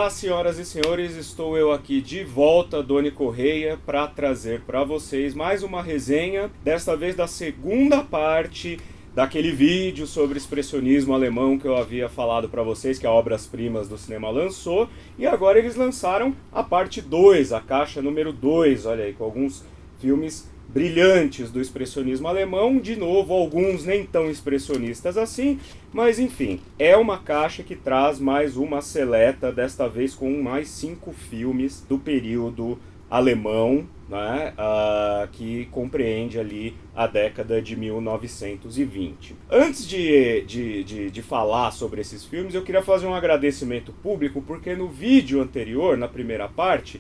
Olá, senhoras e senhores, estou eu aqui de volta, Doni Correia, para trazer para vocês mais uma resenha, desta vez da segunda parte daquele vídeo sobre expressionismo alemão que eu havia falado para vocês, que a Obras-Primas do Cinema lançou, e agora eles lançaram a parte 2, a caixa número 2, olha aí, com alguns filmes brilhantes do expressionismo alemão, de novo, alguns nem tão expressionistas assim, mas enfim, é uma caixa que traz mais uma seleta, desta vez com mais 5 filmes do período alemão, né, que compreende ali a década de 1920. Antes de falar sobre esses filmes, eu queria fazer um agradecimento público, porque no vídeo anterior, na primeira parte,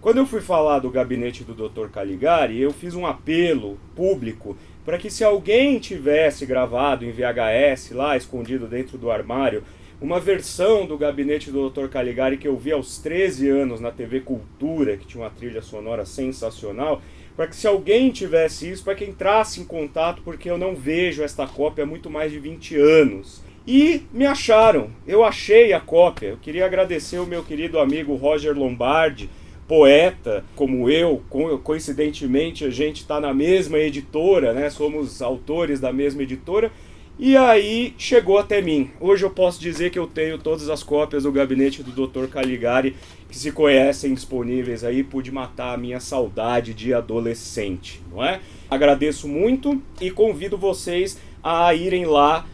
quando eu fui falar do gabinete do Dr. Caligari, eu fiz um apelo público para que, se alguém tivesse gravado em VHS lá, escondido dentro do armário, uma versão do gabinete do Dr. Caligari que eu vi aos 13 anos na TV Cultura, que tinha uma trilha sonora sensacional, para que, se alguém tivesse isso, para que entrasse em contato, porque eu não vejo esta cópia há muito mais de 20 anos. E me acharam, eu achei a cópia. Eu queria agradecer o meu querido amigo Roger Lombardi, poeta como eu, coincidentemente a gente está na mesma editora, né? Somos autores da mesma editora, e aí chegou até mim. Hoje eu posso dizer que eu tenho todas as cópias do gabinete do Dr. Caligari que se conhecem disponíveis aí, pude matar a minha saudade de adolescente, não é? Agradeço muito e convido vocês a irem lá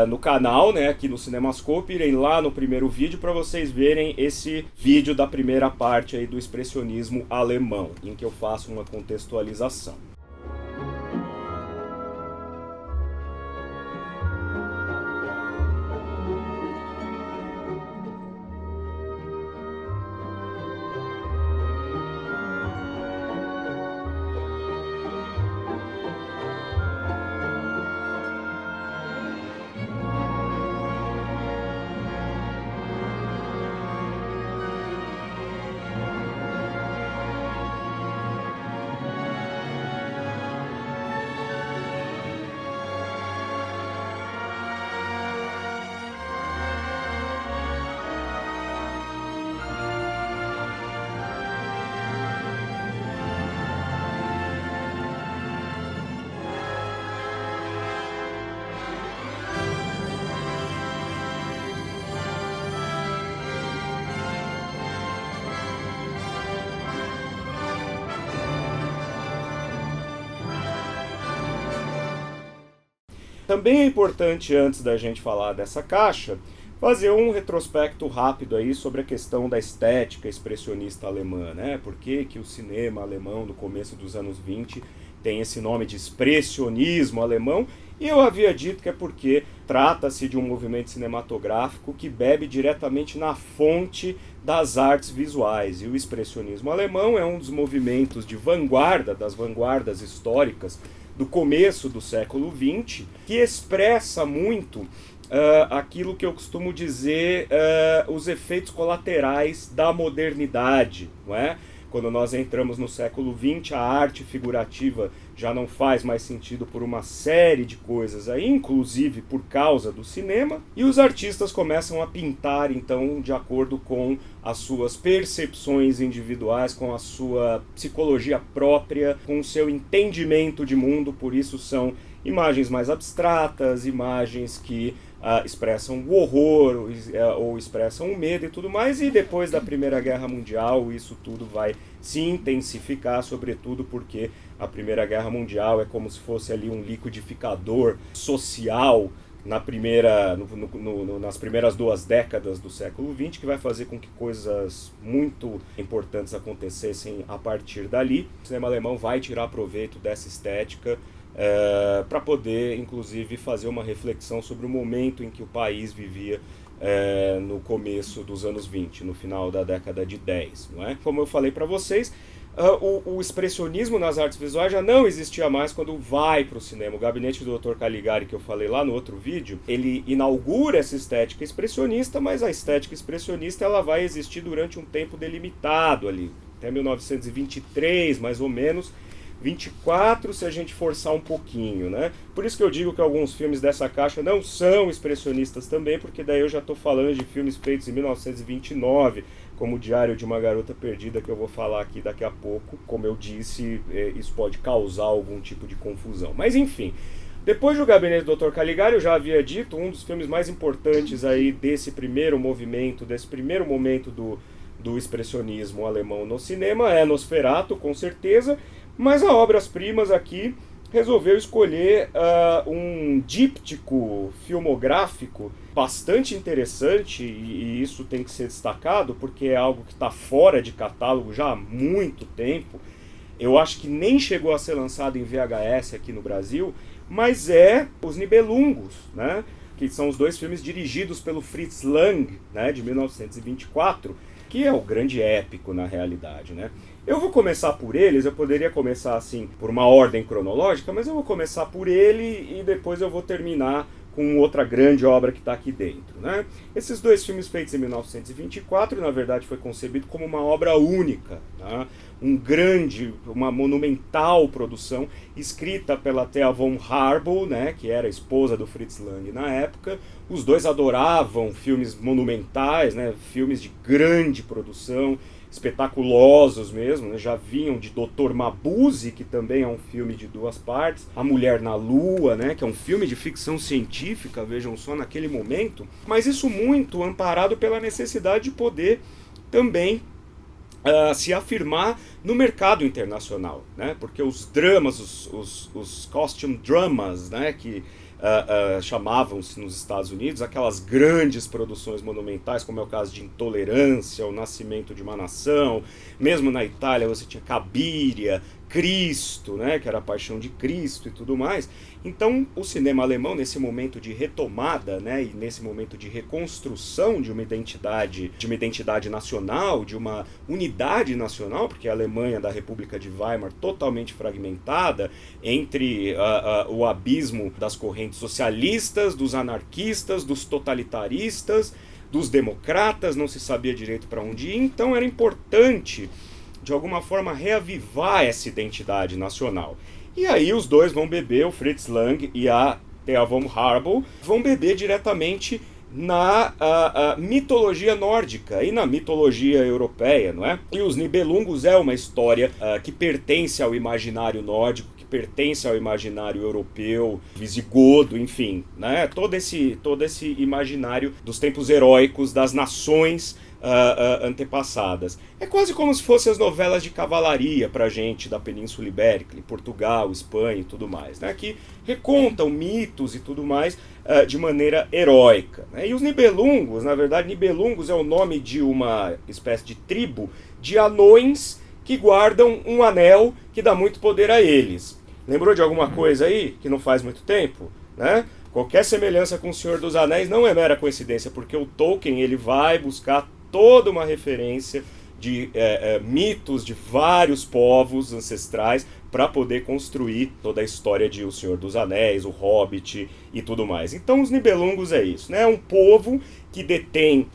no canal, né, aqui no Cinemascope, irem lá no primeiro vídeo para vocês verem esse vídeo da primeira parte aí do expressionismo alemão, em que eu faço uma contextualização. Também é importante, antes da gente falar dessa caixa, fazer um retrospecto rápido aí sobre a questão da estética expressionista alemã, né? Por que que o cinema alemão do começo dos anos 20 tem esse nome de expressionismo alemão? E eu havia dito que é porque trata-se de um movimento cinematográfico que bebe diretamente na fonte das artes visuais. E o expressionismo alemão é um dos movimentos de vanguarda, das vanguardas históricas, do começo do século XX, que expressa muito aquilo que eu costumo dizer, os efeitos colaterais da modernidade, não é? Quando nós entramos no século XX, a arte figurativa já não faz mais sentido por uma série de coisas aí, inclusive por causa do cinema, e os artistas começam a pintar, então, de acordo com as suas percepções individuais, com a sua psicologia própria, com o seu entendimento de mundo. Por isso são imagens mais abstratas, imagens que expressam o horror ou expressam o medo e tudo mais, e depois da Primeira Guerra Mundial isso tudo vai se intensificar, sobretudo porque a Primeira Guerra Mundial é como se fosse ali um liquidificador social nas primeiras 2 décadas do século XX, que vai fazer com que coisas muito importantes acontecessem a partir dali. O cinema alemão vai tirar proveito dessa estética para poder, inclusive, fazer uma reflexão sobre o momento em que o país vivia no começo dos anos 20, no final da década de 10. Não é? Como eu falei para vocês, o expressionismo nas artes visuais já não existia mais quando vai para o cinema. O gabinete do Dr. Caligari, que eu falei lá no outro vídeo, ele inaugura essa estética expressionista, mas a estética expressionista ela vai existir durante um tempo delimitado ali, até 1923, mais ou menos, 24 se a gente forçar um pouquinho, né? Por isso que eu digo que alguns filmes dessa caixa não são expressionistas também, porque daí eu já estou falando de filmes feitos em 1929, como O Diário de uma Garota Perdida, que eu vou falar aqui daqui a pouco. Como eu disse, isso pode causar algum tipo de confusão. Mas enfim, depois do Gabinete do Dr. Caligari, eu já havia dito, um dos filmes mais importantes aí desse primeiro movimento, desse primeiro momento do expressionismo alemão no cinema é Nosferatu, com certeza, mas a Obras-Primas aqui resolveu escolher um díptico filmográfico bastante interessante, e isso tem que ser destacado porque é algo que está fora de catálogo já há muito tempo. Eu acho que nem chegou a ser lançado em VHS aqui no Brasil, mas é Os Nibelungos, né? Que são os dois filmes dirigidos pelo Fritz Lang, né? De 1924, que é o grande épico na realidade, né? Eu vou começar por eles, eu poderia começar assim por uma ordem cronológica, mas eu vou começar por ele e depois eu vou terminar com outra grande obra que está aqui dentro, né? Esses dois filmes feitos em 1924, na verdade, foi concebido como uma obra única, né? Uma monumental produção escrita pela Thea von Harbou, né, que era a esposa do Fritz Lang na época. Os dois adoravam filmes monumentais, né, filmes de grande produção, espetaculosos mesmo, né? Já vinham de Dr. Mabuse, que também é um filme de 2 partes, A Mulher na Lua, né? Que é um filme de ficção científica, vejam só, naquele momento, mas isso muito amparado pela necessidade de poder também se afirmar no mercado internacional, né? Porque os dramas, os costume dramas, né? Que chamavam-se nos Estados Unidos, aquelas grandes produções monumentais, como é o caso de Intolerância, O Nascimento de uma Nação. Mesmo na Itália você tinha Cabiria, Cristo, né, que era a Paixão de Cristo e tudo mais. Então o cinema alemão, nesse momento de retomada, né, e nesse momento de reconstrução de uma identidade nacional, de uma unidade nacional, porque a Alemanha da República de Weimar totalmente fragmentada entre o abismo das correntes socialistas, dos anarquistas, dos totalitaristas, dos democratas, não se sabia direito para onde ir. Então era importante, de alguma forma, reavivar essa identidade nacional. E aí os dois vão beber, o Fritz Lang e a Thea von Harbou, vão beber diretamente na mitologia nórdica e na mitologia europeia, não é? E Os Nibelungos é uma história que pertence ao imaginário nórdico, que pertence ao imaginário europeu, visigodo, enfim, né? Todo esse imaginário dos tempos heróicos das nações antepassadas. É quase como se fossem as novelas de cavalaria pra gente da Península Ibérica, Portugal, Espanha e tudo mais, né? Que recontam mitos e tudo mais de maneira heróica, né? E os Nibelungos, na verdade, Nibelungos é o nome de uma espécie de tribo de anões que guardam um anel que dá muito poder a eles. Lembrou de alguma coisa aí que não faz muito tempo, né? Qualquer semelhança com o Senhor dos Anéis não é mera coincidência, porque o Tolkien ele vai buscar toda uma referência de mitos de vários povos ancestrais para poder construir toda a história de O Senhor dos Anéis, o Hobbit e tudo mais. Então os Nibelungos é isso, né? É um povo que detém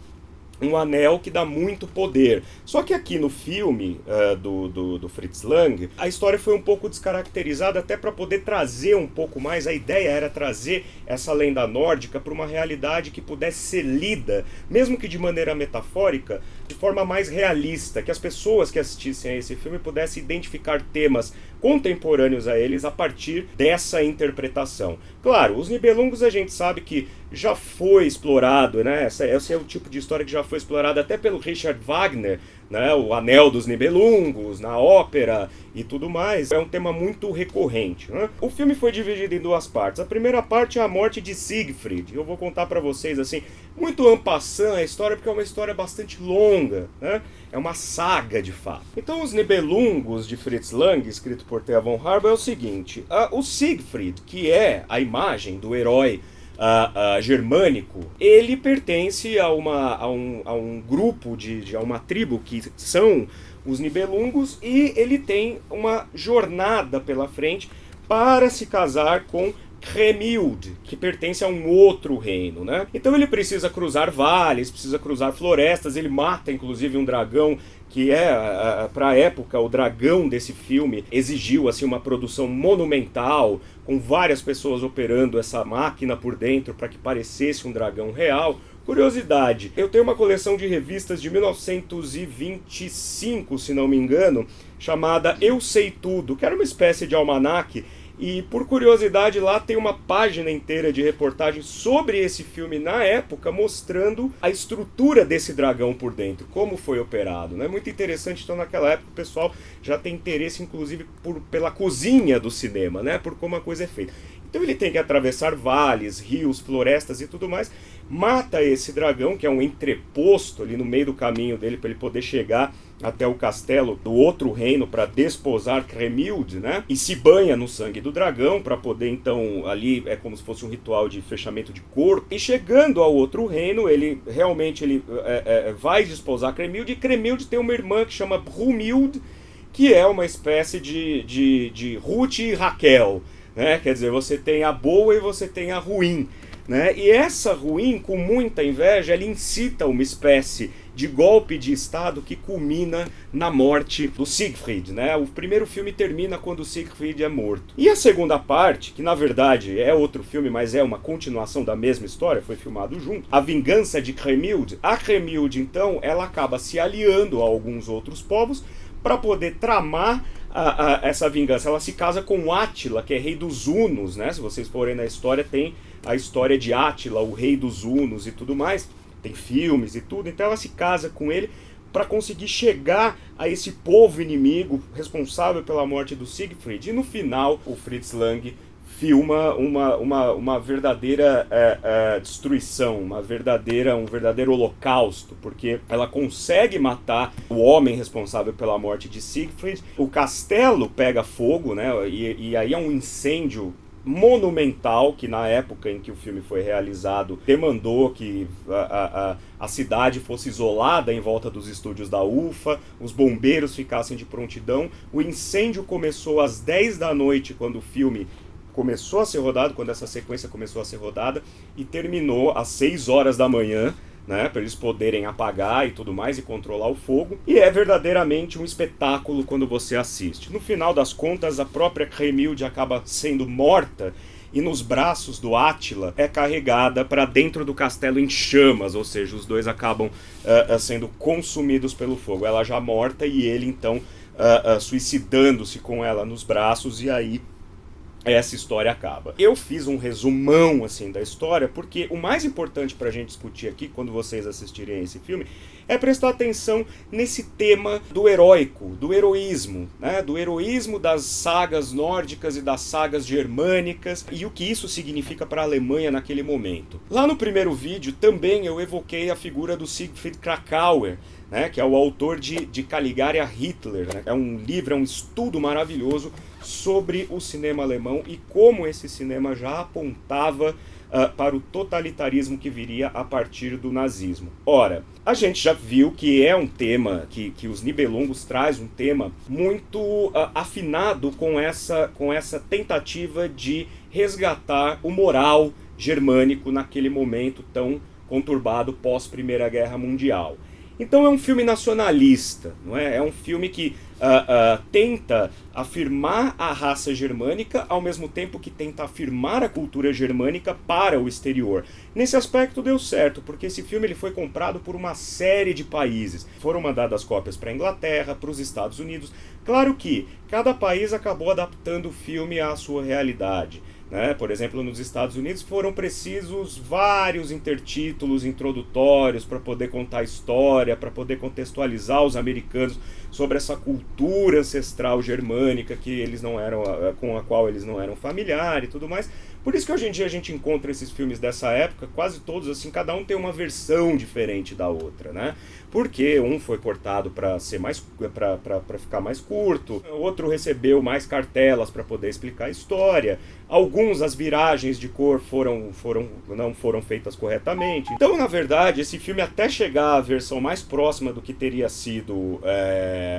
um anel que dá muito poder. Só que aqui no filme do Fritz Lang, a história foi um pouco descaracterizada até para poder trazer um pouco mais. A ideia era trazer essa lenda nórdica para uma realidade que pudesse ser lida, mesmo que de maneira metafórica, de forma mais realista, que as pessoas que assistissem a esse filme pudessem identificar temas contemporâneos a eles a partir dessa interpretação. Claro, os Nibelungos a gente sabe que já foi explorado, né? Esse é o tipo de história que já foi explorado até pelo Richard Wagner, né? O Anel dos Nibelungos, na ópera e tudo mais. É um tema muito recorrente, né? O filme foi dividido em 2 partes. A primeira parte é a morte de Siegfried. Eu vou contar para vocês, assim, muito en passant a história, porque é uma história bastante longa, né? É uma saga, de fato. Então, Os Nibelungos, de Fritz Lang, escrito por Thea von Harbou, é o seguinte. O Siegfried, que é a imagem do herói germânico, ele pertence a um grupo, a uma tribo que são os Nibelungos, e ele tem uma jornada pela frente para se casar com Kremhild, que pertence a um outro reino, né? Então ele precisa cruzar vales, precisa cruzar florestas, ele mata inclusive um dragão que para a época, o dragão desse filme exigiu assim uma produção monumental, com várias pessoas operando essa máquina por dentro para que parecesse um dragão real. Curiosidade, eu tenho uma coleção de revistas de 1925, se não me engano, chamada Eu Sei Tudo, que era uma espécie de almanaque. E por curiosidade lá tem uma página inteira de reportagem sobre esse filme na época, mostrando a estrutura desse dragão por dentro, como foi operado, né? Muito interessante. Então naquela época o pessoal já tem interesse inclusive pela cozinha do cinema, né? Por como a coisa é feita. Então ele tem que atravessar vales, rios, florestas e tudo mais, mata esse dragão, que é um entreposto ali no meio do caminho dele para ele poder chegar até o castelo do outro reino para desposar Kremhild, né? E se banha no sangue do dragão para poder então, ali é como se fosse um ritual de fechamento de corpo. E chegando ao outro reino, ele realmente vai desposar Kremhild, e Kremhild tem uma irmã que chama Brunhild, que é uma espécie de Ruth e Raquel, né? Quer dizer, você tem a boa e você tem a ruim, né? E essa ruim, com muita inveja, ela incita uma espécie de golpe de estado que culmina na morte do Siegfried, né? O primeiro filme termina quando o Siegfried é morto. E a segunda parte, que na verdade é outro filme, mas é uma continuação da mesma história, foi filmado junto, A Vingança de Kremhild. A Kremhild, então, ela acaba se aliando a alguns outros povos para poder tramar essa vingança. Ela se casa com Átila, que é rei dos Hunos, né? Se vocês forem na história, tem a história de Átila, o rei dos Hunos e tudo mais. Tem filmes e tudo. Então ela se casa com ele para conseguir chegar a esse povo inimigo responsável pela morte do Siegfried. E no final, o Fritz Lang filma uma verdadeira destruição, um verdadeiro holocausto, porque ela consegue matar o homem responsável pela morte de Siegfried. O castelo pega fogo, né? E aí é um incêndio monumental, que na época em que o filme foi realizado demandou que a cidade fosse isolada em volta dos estúdios da UFA, os bombeiros ficassem de prontidão. O incêndio começou às 10 da noite, quando o filme começou a ser rodado, quando essa sequência começou a ser rodada, e terminou às 6 horas da manhã, né, para eles poderem apagar e tudo mais e controlar o fogo. E é verdadeiramente um espetáculo quando você assiste. No final das contas, a própria Kremhild acaba sendo morta e nos braços do Átila é carregada para dentro do castelo em chamas, ou seja, os dois acabam sendo consumidos pelo fogo. Ela já morta e ele então suicidando-se com ela nos braços, e aí essa história acaba. Eu fiz um resumão assim da história, porque o mais importante pra gente discutir aqui, quando vocês assistirem a esse filme, é prestar atenção nesse tema do heróico, do heroísmo, né? Do heroísmo das sagas nórdicas e das sagas germânicas, e o que isso significa para a Alemanha naquele momento. Lá no primeiro vídeo também eu evoquei a figura do Siegfried Kracauer, né, que é o autor de Caligari a Hitler, né? É um livro, é um estudo maravilhoso sobre o cinema alemão e como esse cinema já apontava para o totalitarismo que viria a partir do nazismo. Ora, a gente já viu que é um tema, que os Nibelungos traz um tema muito afinado com essa tentativa de resgatar o moral germânico naquele momento tão conturbado pós-Primeira Guerra Mundial. Então é um filme nacionalista, não é? É um filme que tenta afirmar a raça germânica ao mesmo tempo que tenta afirmar a cultura germânica para o exterior. Nesse aspecto deu certo, porque esse filme ele foi comprado por uma série de países. Foram mandadas cópias para a Inglaterra, para os Estados Unidos. Claro que cada país acabou adaptando o filme à sua realidade, né? Por exemplo, nos Estados Unidos foram precisos vários intertítulos introdutórios para poder contar a história, para poder contextualizar os americanos sobre essa cultura ancestral germânica que eles não eram, com a qual eles não eram familiares e tudo mais. Por isso que hoje em dia a gente encontra esses filmes dessa época, quase todos assim, cada um tem uma versão diferente da outra, né? Porque um foi cortado para ser mais, para ficar mais curto, outro recebeu mais cartelas para poder explicar a história. Alguns, as viragens de cor não foram feitas corretamente. Então, na verdade, esse filme, até chegar à versão mais próxima do que teria sido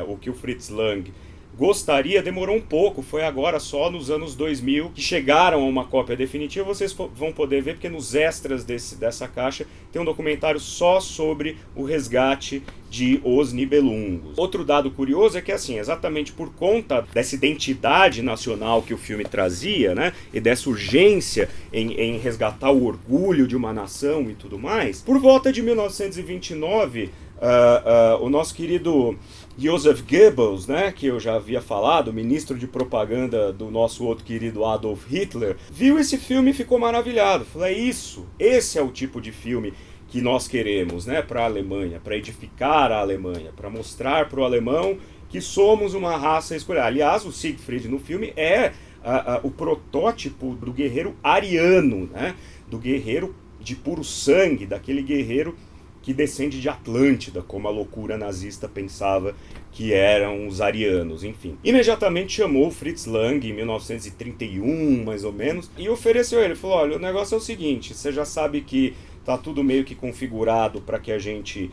o que o Fritz Lang gostaria, demorou um pouco, foi agora só nos anos 2000 que chegaram a uma cópia definitiva. Vocês vão poder ver, porque nos extras dessa caixa tem um documentário só sobre o resgate de Os Nibelungos. Outro dado curioso é que, assim, exatamente por conta dessa identidade nacional que o filme trazia, né, e dessa urgência em resgatar o orgulho de uma nação e tudo mais, por volta de 1929, o nosso querido Joseph Goebbels, né, que eu já havia falado, ministro de propaganda do nosso outro querido Adolf Hitler, viu esse filme e ficou maravilhado. Falou, esse é o tipo de filme que nós queremos, né, para a Alemanha, para edificar a Alemanha, para mostrar para o alemão que somos uma raça escolhida. Aliás, o Siegfried no filme é o protótipo do guerreiro ariano, né, do guerreiro de puro sangue, daquele guerreiro que descende de Atlântida, como a loucura nazista pensava que eram os arianos, enfim. Imediatamente chamou Fritz Lang, em 1931, mais ou menos, e ofereceu ele. Falou, olha, o negócio é o seguinte, você já sabe que está tudo meio que configurado para que a gente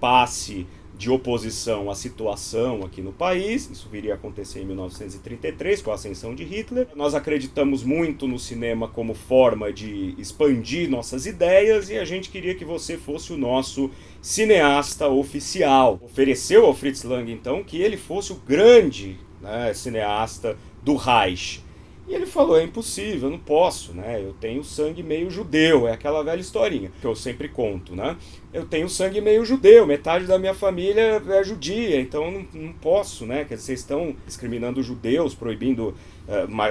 passe de oposição à situação aqui no país. Isso viria a acontecer em 1933, com a ascensão de Hitler. Nós acreditamos muito no cinema como forma de expandir nossas ideias e a gente queria que você fosse o nosso cineasta oficial. Ofereceu ao Fritz Lang, então, que ele fosse o grande, né, cineasta do Reich. E ele falou, é impossível, eu não posso, né? Eu tenho sangue meio judeu, é aquela velha historinha que eu sempre conto, né? Eu tenho sangue meio judeu, metade da minha família é judia, então não posso, né? Quer dizer, vocês estão discriminando os judeus, proibindo,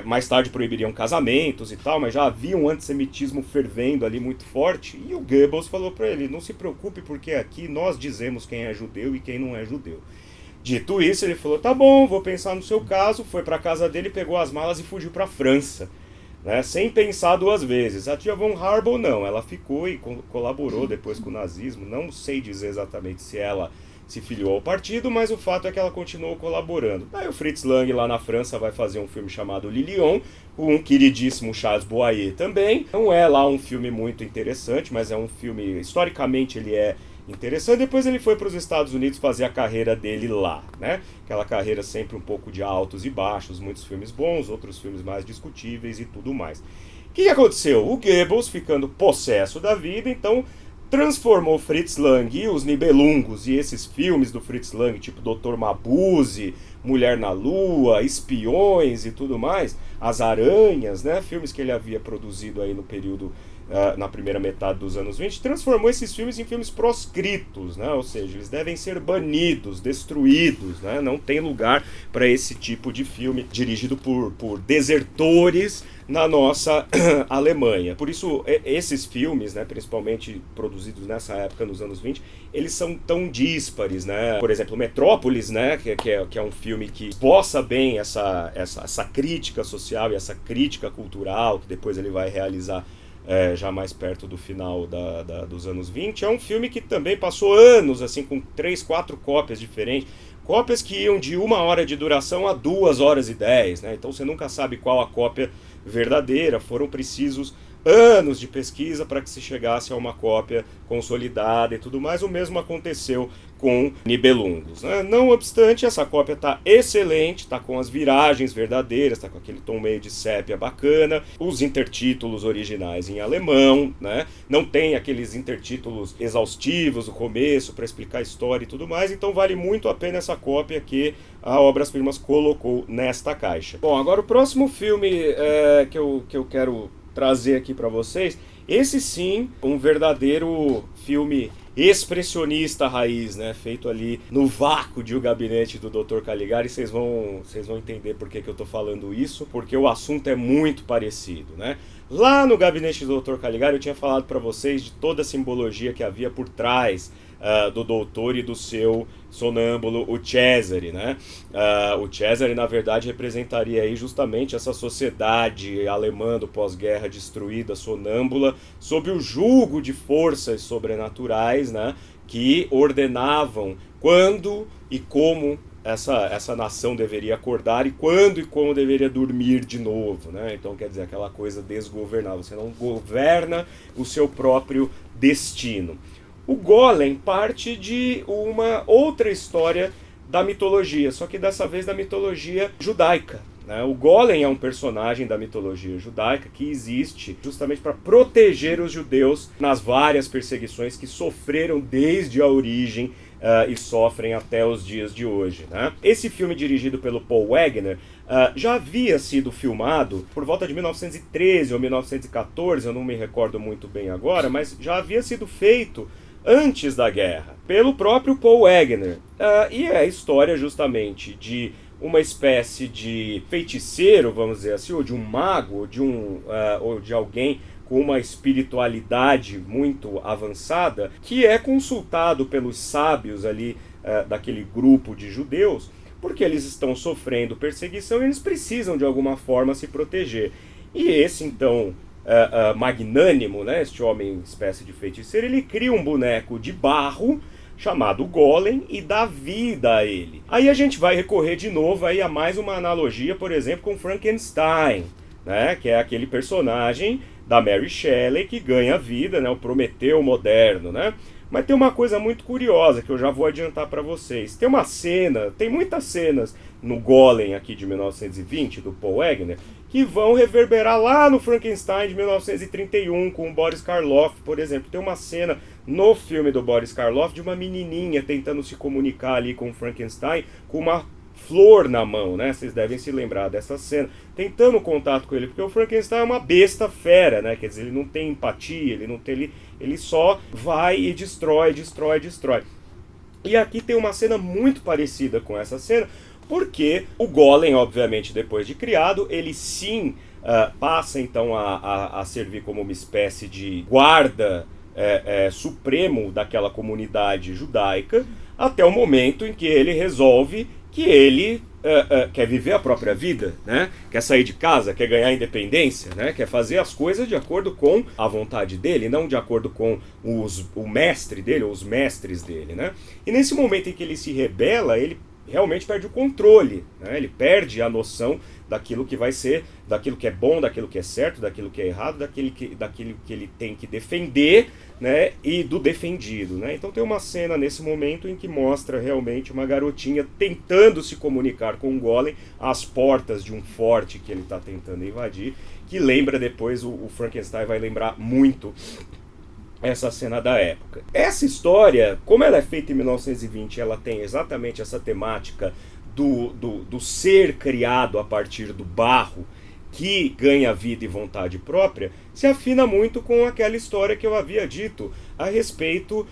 mais tarde proibiriam casamentos e tal, mas já havia um antissemitismo fervendo ali muito forte. E o Goebbels falou para ele, não se preocupe porque aqui nós dizemos quem é judeu e quem não é judeu. Dito isso, ele falou, tá bom, vou pensar no seu caso, foi para casa dele, pegou as malas e fugiu para a França, né, sem pensar duas vezes. A tia von Harbour não, ela ficou e colaborou depois com o nazismo, não sei dizer exatamente se ela se filiou ao partido, mas o fato é que ela continuou colaborando. Daí o Fritz Lang lá na França vai fazer um filme chamado Lilion, com um queridíssimo Charles Boyer também. Não é lá um filme muito interessante, mas é um filme, historicamente ele é interessante. Depois ele foi para os Estados Unidos fazer a carreira dele lá, né? Aquela carreira sempre um pouco de altos e baixos, muitos filmes bons, outros filmes mais discutíveis e tudo mais. O que aconteceu? O Goebbels, ficando possesso da vida, então transformou Fritz Lang e Os Nibelungos e esses filmes do Fritz Lang, tipo Dr. Mabuse, Mulher na Lua, Espiões e tudo mais, As Aranhas, né? Filmes que ele havia produzido aí no período na primeira metade dos anos 20, transformou esses filmes em filmes proscritos, né? Ou seja, eles devem ser banidos, destruídos, né? Não tem lugar para esse tipo de filme dirigido por desertores na nossa Alemanha. Por isso, esses filmes, né, principalmente produzidos nessa época, nos anos 20, eles são tão díspares, né? Por exemplo, Metrópolis, né, que é um filme que esboça bem essa crítica social e essa crítica cultural, que depois ele vai realizar já mais perto do final dos anos 20, é um filme que também passou anos assim com 3, 4 cópias diferentes, cópias que iam de 1 hora de duração a 2 horas e 10, né? Então você nunca sabe qual a cópia verdadeira, foram precisos anos de pesquisa para que se chegasse a uma cópia consolidada e tudo mais. O mesmo aconteceu com Nibelungos, né? Não obstante, essa cópia está excelente, está com as viragens verdadeiras, está com aquele tom meio de sépia bacana, os intertítulos originais em alemão, né? Não tem aqueles intertítulos exaustivos no começo para explicar a história e tudo mais, então vale muito a pena essa cópia que a Obras Primas colocou nesta caixa. Bom, agora o próximo filme que eu quero trazer aqui para vocês, esse sim, um verdadeiro filme expressionista raiz, né? Feito ali no vácuo de O Gabinete do Dr. Caligari. Vocês vão entender por que eu tô falando isso, porque o assunto é muito parecido, né? Lá no Gabinete do Dr. Caligari eu tinha falado para vocês de toda a simbologia que havia por trás do doutor e do seu sonâmbulo, o Cesare, né? O Cesare, na verdade, representaria aí justamente essa sociedade alemã do pós-guerra destruída, sonâmbula, sob o jugo de forças sobrenaturais, né? Que ordenavam quando e como essa nação deveria acordar e quando e como deveria dormir de novo, né? Então, quer dizer, aquela coisa desgovernada, você não governa o seu próprio destino. O Golem parte de uma outra história da mitologia, só que dessa vez da mitologia judaica. O Golem é um personagem da mitologia judaica que existe justamente para proteger os judeus nas várias perseguições que sofreram desde a origem e sofrem até os dias de hoje. Esse filme, dirigido pelo Paul Wegener, já havia sido filmado por volta de 1913 ou 1914, eu não me recordo muito bem agora, mas já havia sido feito antes da guerra, pelo próprio Paul Wegener. E é a história justamente de uma espécie de feiticeiro, vamos dizer assim, ou de um mago, ou de alguém com uma espiritualidade muito avançada, que é consultado pelos sábios ali daquele grupo de judeus, porque eles estão sofrendo perseguição e eles precisam de alguma forma se proteger. E esse, então, magnânimo, este homem espécie de feiticeiro, ele cria um boneco de barro chamado Golem e dá vida a ele. Aí a gente vai recorrer de novo aí a mais uma analogia, por exemplo, com Frankenstein, que é aquele personagem da Mary Shelley que ganha vida, o Prometeu moderno, Mas tem uma coisa muito curiosa que eu já vou adiantar para vocês. Tem uma cena, tem muitas cenas no Golem aqui de 1920, do Paul Wegener, que vão reverberar lá no Frankenstein de 1931, com o Boris Karloff, por exemplo. Tem uma cena no filme do Boris Karloff de uma menininha tentando se comunicar ali com o Frankenstein com uma flor na mão, Vocês devem se lembrar dessa cena, tentando contato com ele, porque o Frankenstein é uma besta fera, Quer dizer, ele não tem empatia, ele só vai e destrói. E aqui tem uma cena muito parecida com essa cena, porque o Golem, obviamente, depois de criado, ele sim passa então a servir como uma espécie de guarda supremo daquela comunidade judaica, até o momento em que ele resolve que ele quer viver a própria vida, quer sair de casa, quer ganhar independência, quer fazer as coisas de acordo com a vontade dele, não de acordo com o mestre dele, ou os mestres dele. E nesse momento em que ele se rebela, ele realmente perde o controle, ele perde a noção daquilo que vai ser, daquilo que é bom, daquilo que é certo, daquilo que é errado, daquilo que ele tem que defender, e do defendido. Então tem uma cena nesse momento em que mostra realmente uma garotinha tentando se comunicar com o Golem às portas de um forte que ele está tentando invadir, que lembra depois, o Frankenstein vai lembrar muito essa cena da época. Essa história, como ela é feita em 1920, ela tem exatamente essa temática do ser criado a partir do barro, que ganha vida e vontade própria, se afina muito com aquela história que eu havia dito a respeito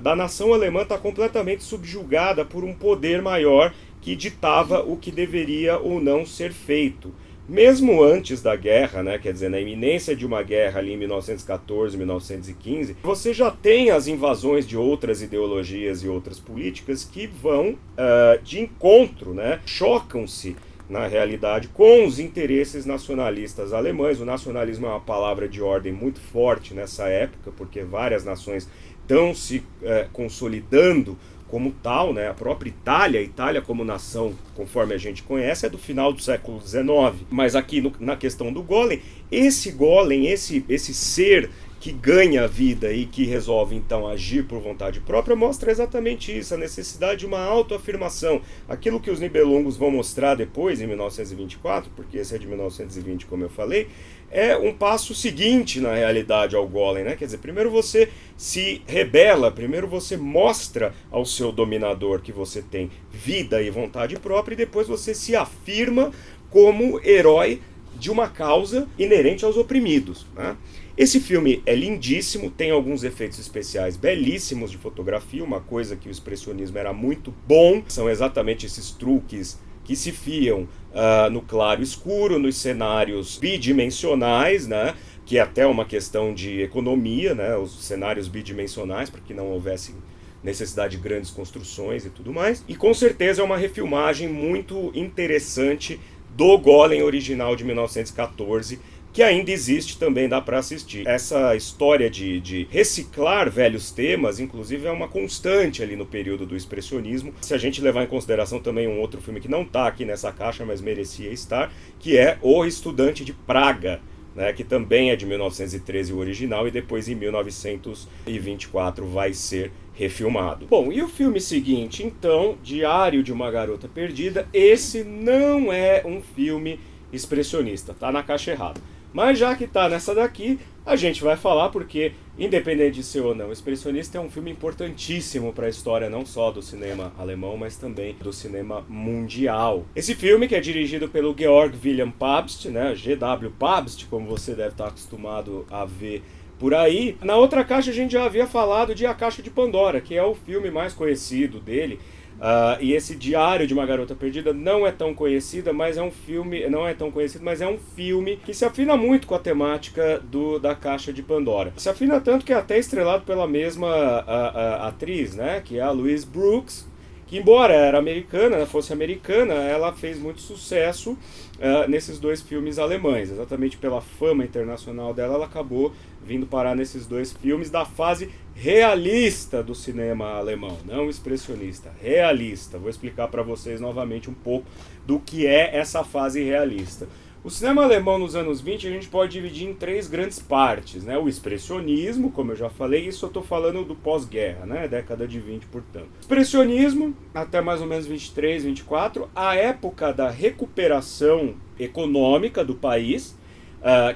da nação alemã estar completamente subjugada por um poder maior que ditava o que deveria ou não ser feito. Mesmo antes da guerra, quer dizer, na iminência de uma guerra ali em 1914, 1915, você já tem as invasões de outras ideologias e outras políticas que vão de encontro, chocam-se, na realidade, com os interesses nacionalistas alemães. O nacionalismo é uma palavra de ordem muito forte nessa época, porque várias nações estão se consolidando como tal, A própria Itália como nação, conforme a gente conhece, é do final do século XIX. Mas aqui na questão do Golem, esse ser que ganha vida e que resolve então agir por vontade própria, mostra exatamente isso, a necessidade de uma autoafirmação. Aquilo que os Nibelungos vão mostrar depois, em 1924, porque esse é de 1920, como eu falei, é um passo seguinte, na realidade, ao Golem, Quer dizer, primeiro você se rebela, primeiro você mostra ao seu dominador que você tem vida e vontade própria, e depois você se afirma como herói de uma causa inerente aos oprimidos, Esse filme é lindíssimo, tem alguns efeitos especiais belíssimos de fotografia, uma coisa que o expressionismo era muito bom, são exatamente esses truques que se fiam no claro e escuro, nos cenários bidimensionais, que é até uma questão de economia, os cenários bidimensionais, para que não houvesse necessidade de grandes construções e tudo mais. E com certeza é uma refilmagem muito interessante do Golem original de 1914, que ainda existe, também dá para assistir. Essa história de reciclar velhos temas, inclusive, é uma constante ali no período do expressionismo. Se a gente levar em consideração também um outro filme que não está aqui nessa caixa, mas merecia estar, que é O Estudante de Praga, né, que também é de 1913 o original, e depois em 1924 vai ser refilmado. Bom, e o filme seguinte, então, Diário de uma Garota Perdida, esse não é um filme expressionista, tá na caixa errada. Mas já que tá nessa daqui, a gente vai falar porque, independente de ser ou não expressionista, é um filme importantíssimo para a história não só do cinema alemão, mas também do cinema mundial. Esse filme, que é dirigido pelo Georg Wilhelm Pabst, né, G.W. Pabst, como você deve estar acostumado a ver por aí. Na outra caixa a gente já havia falado de A Caixa de Pandora, que é o filme mais conhecido dele. E esse Diário de uma Garota Perdida não é tão conhecido, mas é um filme que se afina muito com a temática da Caixa de Pandora. Se afina tanto que é até estrelado pela mesma atriz, né, que é a Louise Brooks, que embora fosse americana, ela fez muito sucesso nesses dois filmes alemães. Exatamente pela fama internacional dela, ela acabou vindo parar nesses dois filmes da fase realista do cinema alemão, não expressionista, realista. Vou explicar para vocês novamente um pouco do que é essa fase realista. O cinema alemão nos anos 20 a gente pode dividir em três grandes partes, né? O expressionismo, como eu já falei, isso eu estou falando do pós-guerra, né? Década de 20, portanto. Expressionismo, até mais ou menos 23, 24, a época da recuperação econômica do país,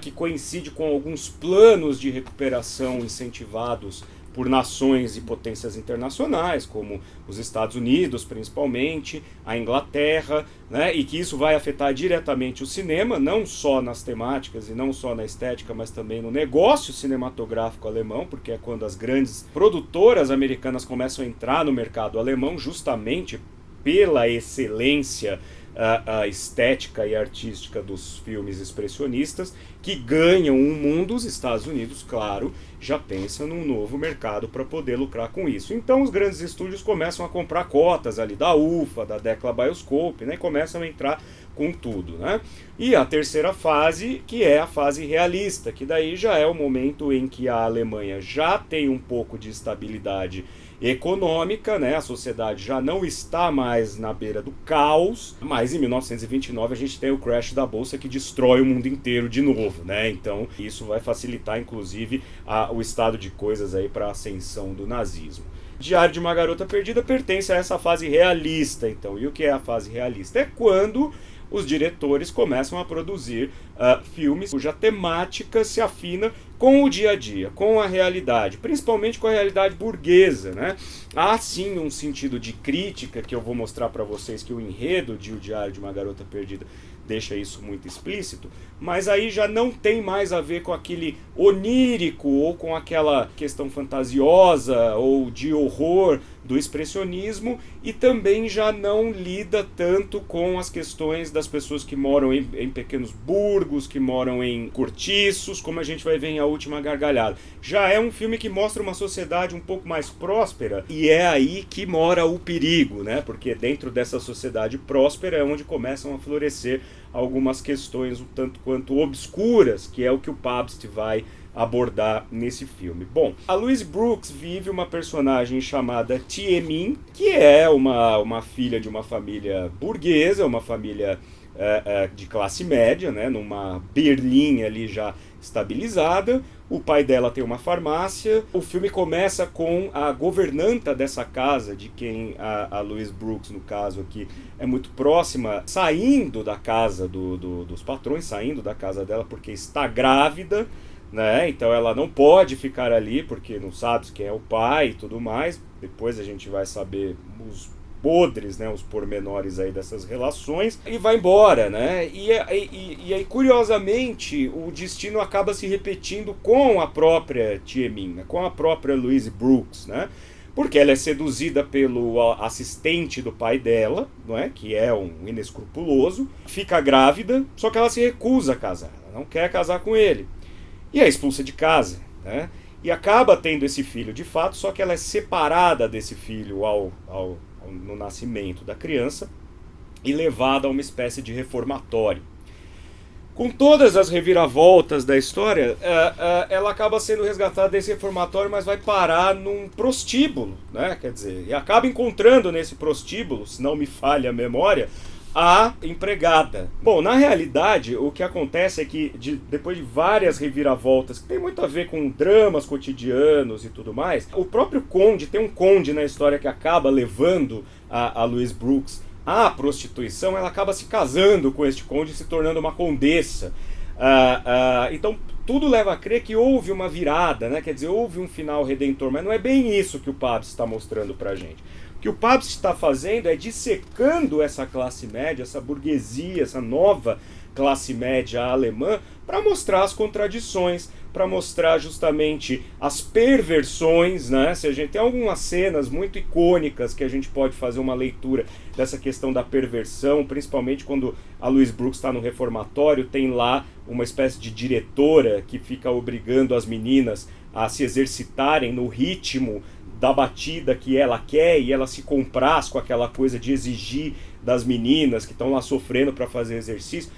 que coincide com alguns planos de recuperação incentivados por nações e potências internacionais, como os Estados Unidos, principalmente, a Inglaterra, né, e que isso vai afetar diretamente o cinema, não só nas temáticas e não só na estética, mas também no negócio cinematográfico alemão, porque é quando as grandes produtoras americanas começam a entrar no mercado alemão, justamente pela excelência estética e artística dos filmes expressionistas, que ganham um mundo. Os Estados Unidos, claro, já pensa num novo mercado para poder lucrar com isso. Então os grandes estúdios começam a comprar cotas ali da UFA, da Decla Bioscope, né, e começam a entrar com tudo, né? E a terceira fase, que é a fase realista, que daí já é o momento em que a Alemanha já tem um pouco de estabilidade econômica, né? A sociedade já não está mais na beira do caos, mas em 1929 a gente tem o crash da bolsa que destrói o mundo inteiro de novo, né? Então isso vai facilitar inclusive o estado de coisas aí para a ascensão do nazismo. Diário de uma Garota Perdida pertence a essa fase realista, então. E o que é a fase realista? É quando os diretores começam a produzir filmes cuja temática se afina com o dia a dia, com a realidade, principalmente com a realidade burguesa, né? Há sim um sentido de crítica que eu vou mostrar para vocês, que o enredo de O Diário de uma Garota Perdida deixa isso muito explícito, mas aí já não tem mais a ver com aquele onírico ou com aquela questão fantasiosa ou de horror do expressionismo, e também já não lida tanto com as questões das pessoas que moram em pequenos burgos, que moram em cortiços, como a gente vai ver em A Última Gargalhada. Já é um filme que mostra uma sociedade um pouco mais próspera, e é aí que mora o perigo, né? Porque dentro dessa sociedade próspera é onde começam a florescer algumas questões um tanto quanto obscuras, que é o que o Pabst vai abordar nesse filme. Bom, a Louise Brooks vive uma personagem chamada Tie Min, que é uma filha de uma família burguesa, uma família de classe média, né, numa Berlim ali já estabilizada. O pai dela tem uma farmácia. O filme começa com a governanta dessa casa, de quem a Louise Brooks, no caso aqui, é muito próxima, saindo da casa dos patrões, saindo da casa dela porque está grávida, né? Então ela não pode ficar ali porque não sabe quem é o pai e tudo mais. Depois a gente vai saber os podres, né, os pormenores aí dessas relações, e vai embora, né? E aí, curiosamente, o destino acaba se repetindo com a própria Tie Min, né, com a própria Louise Brooks, né? Porque ela é seduzida pelo assistente do pai dela, não é? Que é um inescrupuloso, fica grávida, só que ela se recusa a casar, ela não quer casar com ele, e é expulsa de casa, né? E acaba tendo esse filho de fato, só que ela é separada desse filho no nascimento da criança e levada a uma espécie de reformatório. Com todas as reviravoltas da história, ela acaba sendo resgatada desse reformatório, mas vai parar num prostíbulo, né? Quer dizer, e acaba encontrando nesse prostíbulo, se não me falha a memória, a empregada. Bom, na realidade, o que acontece é que depois de várias reviravoltas, que tem muito a ver com dramas cotidianos e tudo mais, o próprio conde, tem um conde na história que acaba levando a Louise Brooks à prostituição, ela acaba se casando com este conde e se tornando uma condessa. Então, tudo leva a crer que houve uma virada, né? Quer dizer, houve um final redentor, mas não é bem isso que o Pabst está mostrando pra gente. O que o Pabst está fazendo é dissecando essa classe média, essa burguesia, essa nova classe média alemã, para mostrar as contradições, para mostrar justamente as perversões, né? Se a gente tem algumas cenas muito icônicas que a gente pode fazer uma leitura dessa questão da perversão, principalmente quando a Louise Brooks está no reformatório, tem lá uma espécie de diretora que fica obrigando as meninas a se exercitarem no ritmo da batida que ela quer, e ela se compraz com aquela coisa de exigir das meninas que estão lá sofrendo para fazer exercício.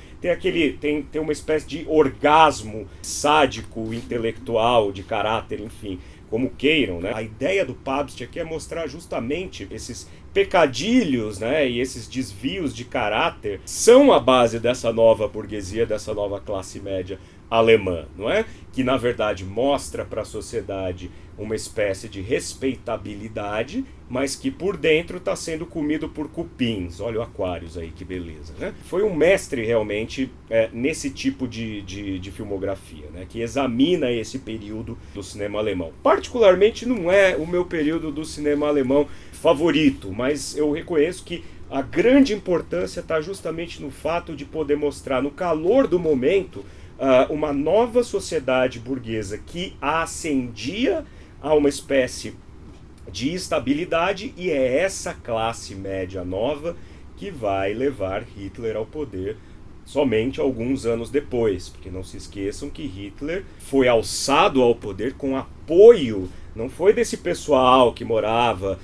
Tem uma espécie de orgasmo sádico, intelectual, de caráter, enfim, como queiram, né? A ideia do Pabst aqui é mostrar justamente esses pecadilhos, né, e esses desvios de caráter são a base dessa nova burguesia, dessa nova classe média alemã, não é? Que na verdade mostra para a sociedade uma espécie de respeitabilidade, mas que por dentro está sendo comido por cupins. Olha o Aquarius aí, que beleza, né? Foi um mestre realmente nesse tipo de filmografia, né, que examina esse período do cinema alemão. Particularmente não é o meu período do cinema alemão favorito, mas eu reconheço que a grande importância está justamente no fato de poder mostrar no calor do momento uma nova sociedade burguesa que ascendia a uma espécie de estabilidade, e é essa classe média nova que vai levar Hitler ao poder somente alguns anos depois, porque não se esqueçam que Hitler foi alçado ao poder com apoio, não foi desse pessoal que morava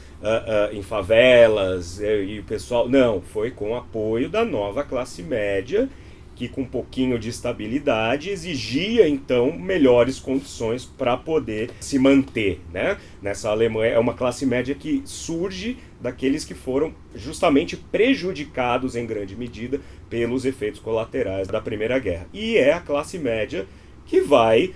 em favelas e o pessoal, não, foi com apoio da nova classe média, que com um pouquinho de estabilidade exigia então melhores condições para poder se manter, né? Nessa Alemanha é uma classe média que surge daqueles que foram justamente prejudicados em grande medida pelos efeitos colaterais da Primeira Guerra. E é a classe média que vai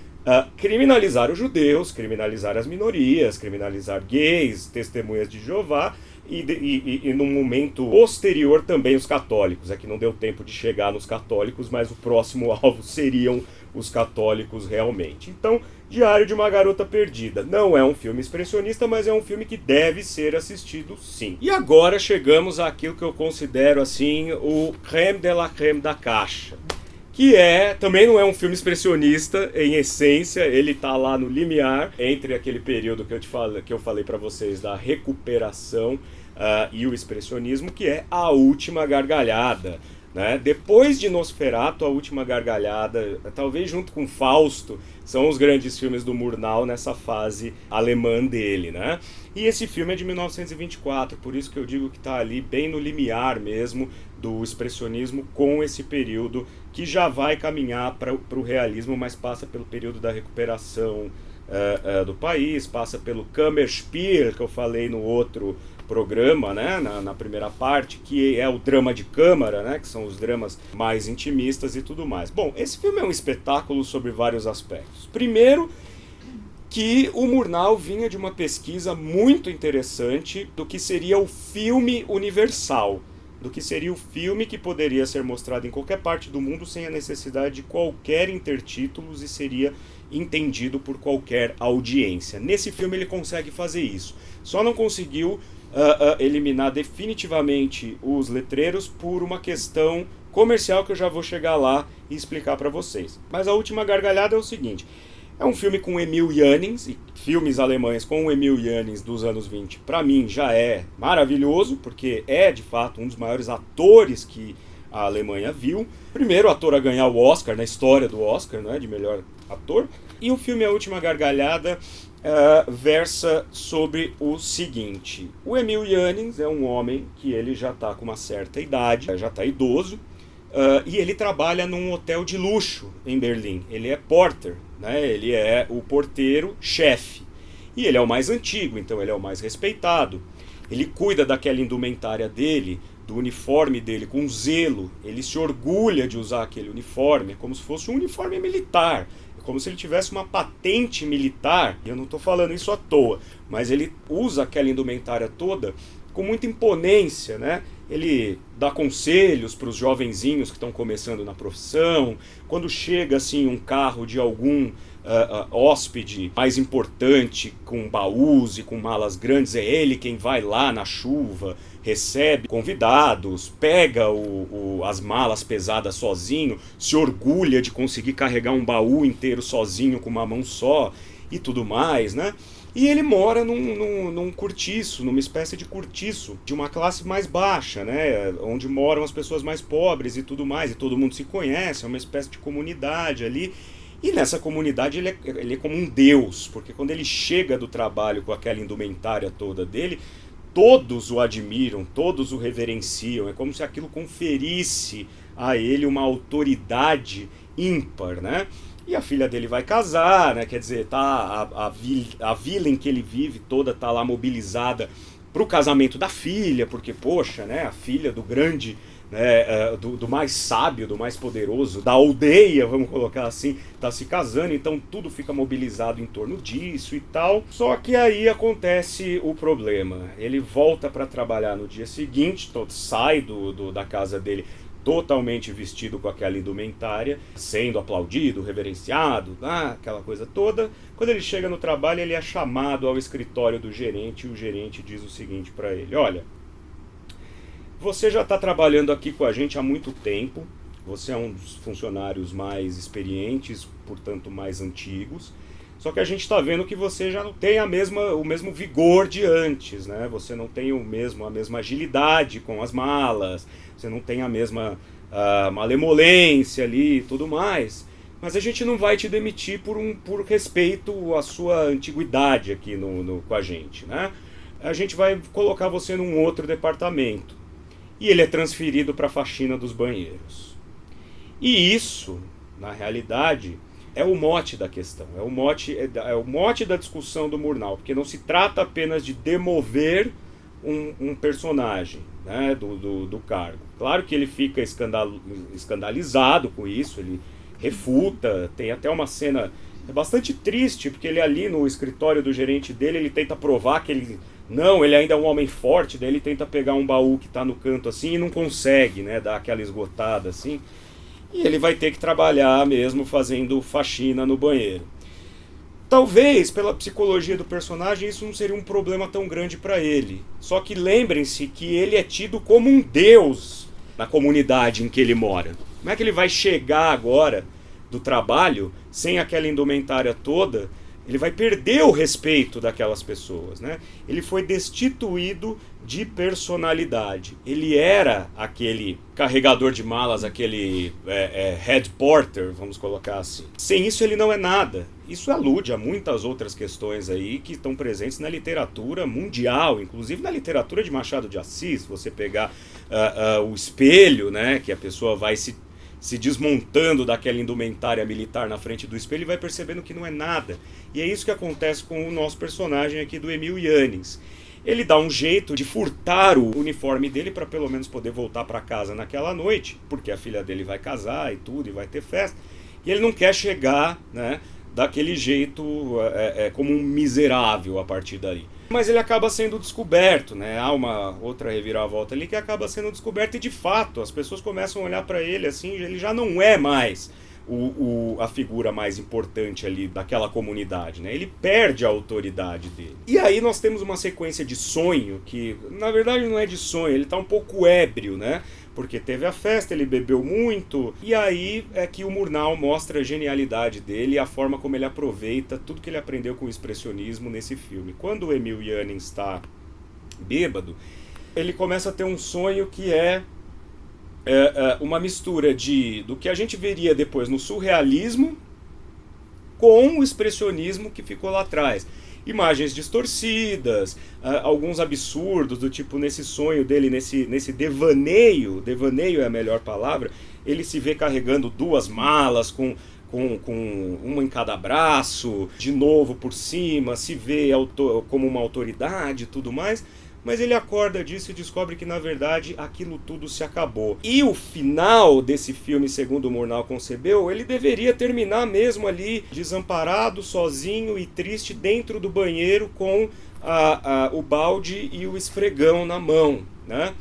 criminalizar os judeus, criminalizar as minorias, criminalizar gays, testemunhas de Jeová, e num momento posterior também os católicos. É que não deu tempo de chegar nos católicos, mas o próximo alvo seriam os católicos realmente. Então, Diário de uma Garota Perdida não é um filme expressionista, mas é um filme que deve ser assistido sim. E agora chegamos àquilo que eu considero assim o crème de la crème da caixa, que também não é um filme expressionista em essência, ele está lá no limiar entre aquele período que eu falei para vocês da recuperação e o expressionismo, que é A Última Gargalhada, né? Depois de Nosferatu, A Última Gargalhada, talvez junto com Fausto, são os grandes filmes do Murnau nessa fase alemã dele, né? E esse filme é de 1924, por isso que eu digo que está ali bem no limiar mesmo do expressionismo com esse período que já vai caminhar para o realismo, mas passa pelo período da recuperação do país, passa pelo Kammerspiel, que eu falei no outro programa, né, na primeira parte, que é o drama de câmara, né, que são os dramas mais intimistas e tudo mais. Bom, esse filme é um espetáculo sobre vários aspectos. Primeiro, que o Murnau vinha de uma pesquisa muito interessante do que seria o filme universal, do que seria o filme que poderia ser mostrado em qualquer parte do mundo sem a necessidade de qualquer intertítulos e seria entendido por qualquer audiência. Nesse filme ele consegue fazer isso. Só não conseguiu eliminar definitivamente os letreiros por uma questão comercial que eu já vou chegar lá e explicar para vocês. Mas A Última Gargalhada é o seguinte: é um filme com Emil Jannings, e filmes alemães com o Emil Jannings dos anos 20, para mim já é maravilhoso, porque é de fato um dos maiores atores que a Alemanha viu. Primeiro ator a ganhar o Oscar, na história do Oscar, né, de melhor ator. E o filme A Última Gargalhada versa sobre o seguinte: o Emil Jannings é um homem que ele já está com uma certa idade, já está idoso, e ele trabalha num hotel de luxo em Berlim. Ele é porter, né? Ele é o porteiro-chefe. E ele é o mais antigo, então ele é o mais respeitado. Ele cuida daquela indumentária dele do uniforme dele com zelo, ele se orgulha de usar aquele uniforme, é como se fosse um uniforme militar, é como se ele tivesse uma patente militar, e eu não estou falando isso à toa, mas ele usa aquela indumentária toda com muita imponência, né? Ele dá conselhos para os jovenzinhos que estão começando na profissão. Quando chega assim um carro de algum hóspede mais importante, com baús e com malas grandes, é ele quem vai lá na chuva, recebe convidados, pega as malas pesadas sozinho, se orgulha de conseguir carregar um baú inteiro sozinho com uma mão só e tudo mais, né? E ele mora num cortiço, numa espécie de cortiço, de uma classe mais baixa, né? Onde moram as pessoas mais pobres e tudo mais, e todo mundo se conhece, é uma espécie de comunidade ali. E nessa comunidade ele é como um deus, porque quando ele chega do trabalho com aquela indumentária toda dele, todos o admiram, todos o reverenciam, é como se aquilo conferisse a ele uma autoridade ímpar, né? E a filha dele vai casar, né? Quer dizer, tá, a vila em que ele vive toda tá lá mobilizada para o casamento da filha, porque, poxa, né? A filha do grande, né, do mais sábio, do mais poderoso, da aldeia, vamos colocar assim, tá se casando, então tudo fica mobilizado em torno disso e tal. Só que aí acontece o problema. Ele volta para trabalhar no dia seguinte, sai da casa dele totalmente vestido com aquela indumentária, sendo aplaudido, reverenciado, aquela coisa toda. Quando ele chega no trabalho, ele é chamado ao escritório do gerente, e o gerente diz o seguinte para ele: olha, você já está trabalhando aqui com a gente há muito tempo, você é um dos funcionários mais experientes, portanto mais antigos, só que a gente está vendo que você já não tem o mesmo vigor de antes, né? Você não tem a mesma agilidade com as malas, você não tem a mesma malemolência ali e tudo mais. Mas a gente não vai te demitir por respeito à sua antiguidade aqui com a gente, né? A gente vai colocar você num outro departamento. E ele é transferido para a faxina dos banheiros. E isso, na realidade, é o mote da questão, é o mote da discussão do Murnau, porque não se trata apenas de demover um personagem, né, do cargo. Claro que ele fica escandalizado com isso, ele refuta, tem até uma cena bastante triste, porque ele ali no escritório do gerente dele, ele tenta provar que ele ainda é um homem forte, daí ele tenta pegar um baú que está no canto assim e não consegue, né, dar aquela esgotada assim. E ele vai ter que trabalhar mesmo fazendo faxina no banheiro. Talvez, pela psicologia do personagem, isso não seria um problema tão grande para ele. Só que lembrem-se que ele é tido como um deus na comunidade em que ele mora. Como é que ele vai chegar agora do trabalho sem aquela indumentária toda? Ele vai perder o respeito daquelas pessoas, né? Ele foi destituído de personalidade. Ele era aquele carregador de malas, aquele head porter, vamos colocar assim. Sem isso ele não é nada. Isso alude a muitas outras questões aí que estão presentes na literatura mundial, inclusive na literatura de Machado de Assis. Se você pegar o espelho, né, que a pessoa vai se desmontando daquela indumentária militar na frente do espelho e vai percebendo que não é nada. E é isso que acontece com o nosso personagem aqui do Emil Jannings. Ele dá um jeito de furtar o uniforme dele para pelo menos poder voltar para casa naquela noite, porque a filha dele vai casar e tudo, e vai ter festa. E ele não quer chegar, né, daquele jeito como um miserável a partir daí. Mas ele acaba sendo descoberto, né? Há uma outra reviravolta ali que acaba sendo descoberto e de fato as pessoas começam a olhar para ele assim, ele já não é mais a figura mais importante ali daquela comunidade, né? Ele perde a autoridade dele. E aí nós temos uma sequência de sonho que, na verdade, não é de sonho, ele está um pouco ébrio, né? Porque teve a festa, ele bebeu muito, e aí é que o Murnau mostra a genialidade dele e a forma como ele aproveita tudo que ele aprendeu com o expressionismo nesse filme. Quando o Emil Jannings está bêbado, ele começa a ter um sonho que é uma mistura do que a gente veria depois no surrealismo com o expressionismo que ficou lá atrás. Imagens distorcidas, alguns absurdos, do tipo nesse sonho dele, nesse devaneio é a melhor palavra, ele se vê carregando duas malas com uma em cada braço, de novo por cima, se vê como uma autoridade e tudo mais, mas ele acorda disso e descobre que, na verdade, aquilo tudo se acabou. E o final desse filme, segundo o Murnau concebeu, ele deveria terminar mesmo ali, desamparado, sozinho e triste, dentro do banheiro com o balde e o esfregão na mão, né?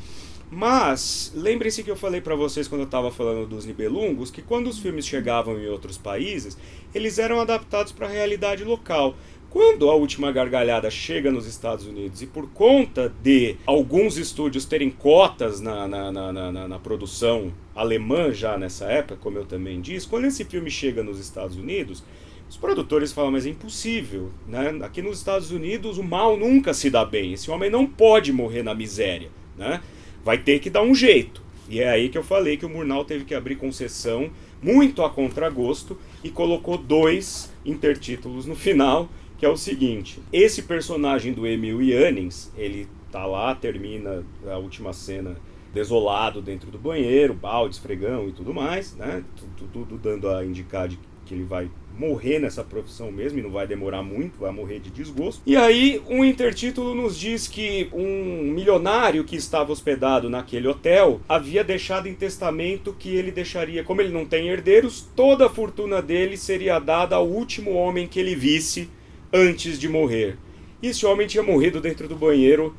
Mas, lembrem-se que eu falei para vocês quando eu estava falando dos Nibelungos, que quando os filmes chegavam em outros países, eles eram adaptados para a realidade local. Quando A Última Gargalhada chega nos Estados Unidos, e por conta de alguns estúdios terem cotas na produção alemã já nessa época, como eu também disse, quando esse filme chega nos Estados Unidos, os produtores falam, mas é impossível, né? Aqui nos Estados Unidos o mal nunca se dá bem, esse homem não pode morrer na miséria, né? Vai ter que dar um jeito. E é aí que eu falei que o Murnau teve que abrir concessão, muito a contragosto, e colocou 2 intertítulos no final, que é o seguinte: esse personagem do Emil Jannings, ele tá lá, termina a última cena desolado dentro do banheiro, balde, esfregão e tudo mais, né? Tudo dando a indicar que ele vai morrer nessa profissão mesmo, e não vai demorar muito, vai morrer de desgosto. E aí um intertítulo nos diz que um milionário que estava hospedado naquele hotel havia deixado em testamento que ele deixaria, como ele não tem herdeiros, toda a fortuna dele seria dada ao último homem que ele visse antes de morrer. E esse homem tinha morrido dentro do banheiro,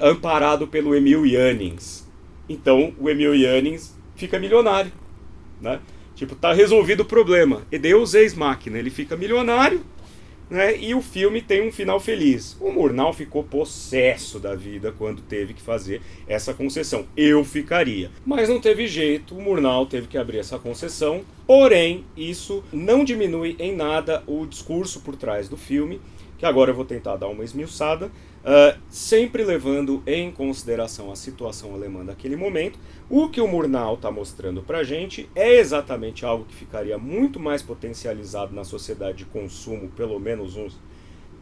amparado pelo Emil Jannings. Então o Emil Jannings fica milionário, né? Tipo, tá resolvido o problema. E Deus ex machina, ele fica milionário, né? E o filme tem um final feliz. O Murnau ficou possesso da vida quando teve que fazer essa concessão. Eu ficaria. Mas não teve jeito, o Murnau teve que abrir essa concessão. Porém, isso não diminui em nada o discurso por trás do filme, que agora eu vou tentar dar uma esmiuçada, sempre levando em consideração a situação alemã daquele momento. O que o Murnau está mostrando para a gente é exatamente algo que ficaria muito mais potencializado na sociedade de consumo, pelo menos uns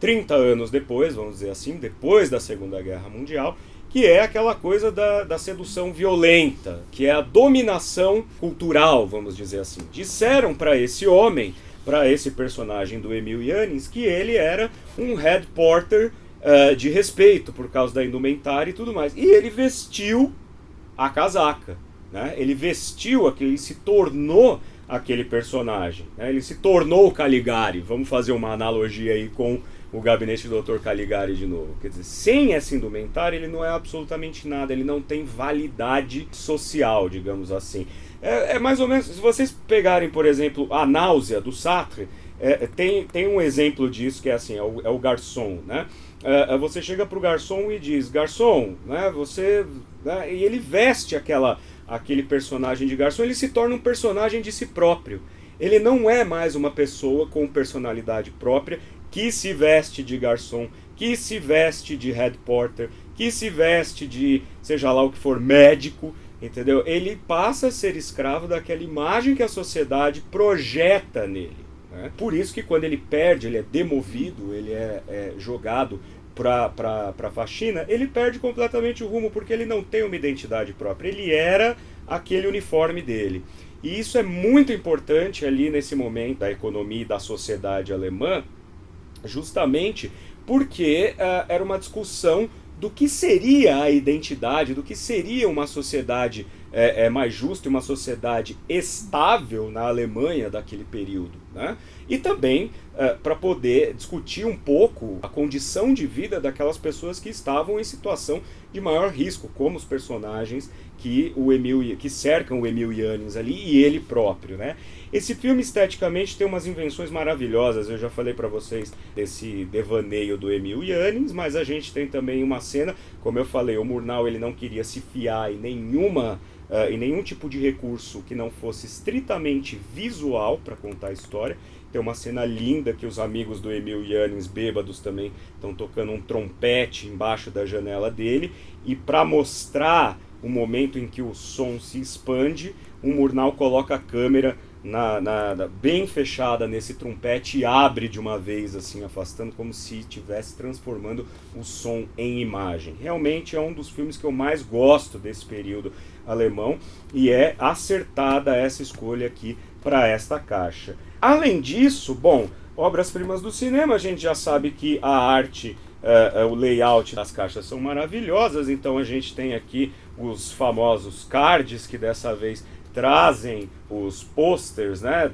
30 anos depois, vamos dizer assim, depois da Segunda Guerra Mundial, que é aquela coisa da sedução violenta, que é a dominação cultural, vamos dizer assim. Disseram para esse homem, para esse personagem do Emil Jannings, que ele era um head porter de respeito por causa da indumentária e tudo mais. E ele vestiu a casaca, né? Ele vestiu ele se tornou aquele personagem, né? Ele se tornou o Caligari. Vamos fazer uma analogia aí com o gabinete do Dr. Caligari de novo. Quer dizer, sem essa indumentária ele não é absolutamente nada, ele não tem validade social, digamos assim. É mais ou menos, se vocês pegarem, por exemplo, A Náusea, do Sartre, tem um exemplo disso que é assim, é o garçom, né? Você chega pro garçom e diz, garçom, né, você... Né, e ele veste aquele personagem de garçom, ele se torna um personagem de si próprio. Ele não é mais uma pessoa com personalidade própria que se veste de garçom, que se veste de head porter, que se veste de, seja lá o que for, médico, entendeu? Ele passa a ser escravo daquela imagem que a sociedade projeta nele, né? Por isso que quando ele perde, ele é demovido, ele é jogado para faxina, ele perde completamente o rumo, porque ele não tem uma identidade própria. Ele era aquele uniforme dele. E isso é muito importante ali nesse momento da economia e da sociedade alemã, justamente porque era uma discussão do que seria a identidade, do que seria uma sociedade mais justa, uma sociedade estável na Alemanha daquele período, né? E também para poder discutir um pouco a condição de vida daquelas pessoas que estavam em situação de maior risco, como os personagens que cercam o Emil Jannings ali e ele próprio, né? Esse filme esteticamente tem umas invenções maravilhosas. Eu já falei para vocês desse devaneio do Emil Jannings, mas a gente tem também uma cena, como eu falei, o Murnau ele não queria se fiar em nenhum tipo de recurso que não fosse estritamente visual para contar a história. Tem uma cena linda que os amigos do Emil Jannings, bêbados também, estão tocando um trompete embaixo da janela dele, e para mostrar o momento em que o som se expande, o Murnau coloca a câmera bem fechada nesse trompete e abre de uma vez, assim, afastando, como se estivesse transformando o som em imagem. Realmente é um dos filmes que eu mais gosto desse período alemão, e é acertada essa escolha aqui para esta caixa. Além disso, bom, obras-primas do cinema, a gente já sabe que a arte o layout das caixas são maravilhosas, então a gente tem aqui os famosos cards que dessa vez trazem os posters, né,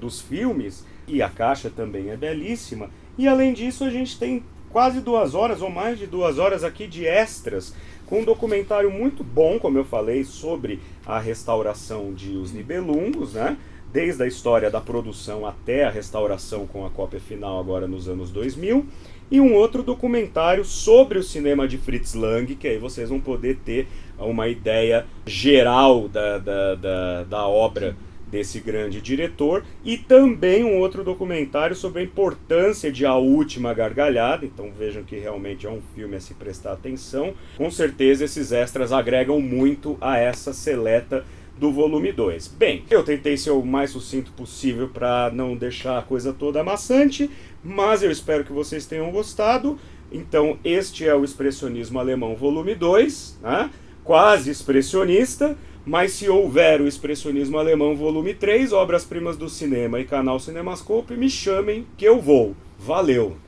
dos filmes, e a caixa também é belíssima. E além disso a gente tem quase 2 horas ou mais de 2 horas aqui de extras, com um documentário muito bom, como eu falei, sobre a restauração de Os Nibelungos, né? Desde a história da produção até a restauração com a cópia final agora nos anos 2000, e um outro documentário sobre o cinema de Fritz Lang, que aí vocês vão poder ter uma ideia geral da obra desse grande diretor, e também um outro documentário sobre a importância de A Última Gargalhada. Então vejam que realmente é um filme a se prestar atenção. Com certeza esses extras agregam muito a essa seleta do volume 2. Bem, eu tentei ser o mais sucinto possível para não deixar a coisa toda amassante, mas eu espero que vocês tenham gostado. Então este é o Expressionismo Alemão volume 2, né? Quase expressionista, mas se houver o Expressionismo Alemão volume 3, Obras-Primas do Cinema e canal Cinemascope, me chamem que eu vou. Valeu!